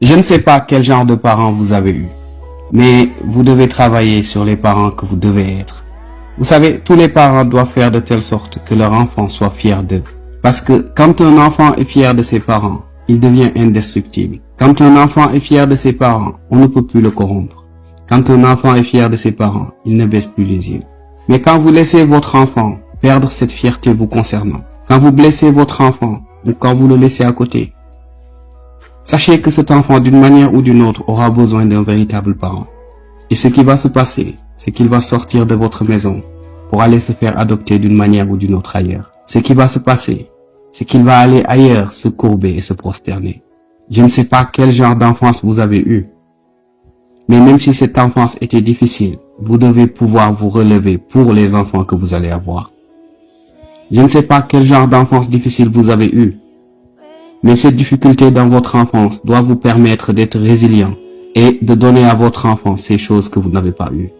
Je ne sais pas quel genre de parents vous avez eu, mais vous devez travailler sur les parents que vous devez être. Vous savez, tous les parents doivent faire de telle sorte que leur enfant soit fier d'eux. Parce que quand un enfant est fier de ses parents, il devient indestructible. Quand un enfant est fier de ses parents, on ne peut plus le corrompre. Quand un enfant est fier de ses parents, il ne baisse plus les yeux. Mais quand vous laissez votre enfant perdre cette fierté vous concernant, quand vous blessez votre enfant ou quand vous le laissez à côté, sachez que cet enfant, d'une manière ou d'une autre, aura besoin d'un véritable parent. Et ce qui va se passer, c'est qu'il va sortir de votre maison pour aller se faire adopter d'une manière ou d'une autre ailleurs. Ce qui va se passer, c'est qu'il va aller ailleurs se courber et se prosterner. Je ne sais pas quel genre d'enfance vous avez eu, mais même si cette enfance était difficile, vous devez pouvoir vous relever pour les enfants que vous allez avoir. Je ne sais pas quel genre d'enfance difficile vous avez eu, mais cette difficulté dans votre enfance doit vous permettre d'être résilient et de donner à votre enfant ces choses que vous n'avez pas eues.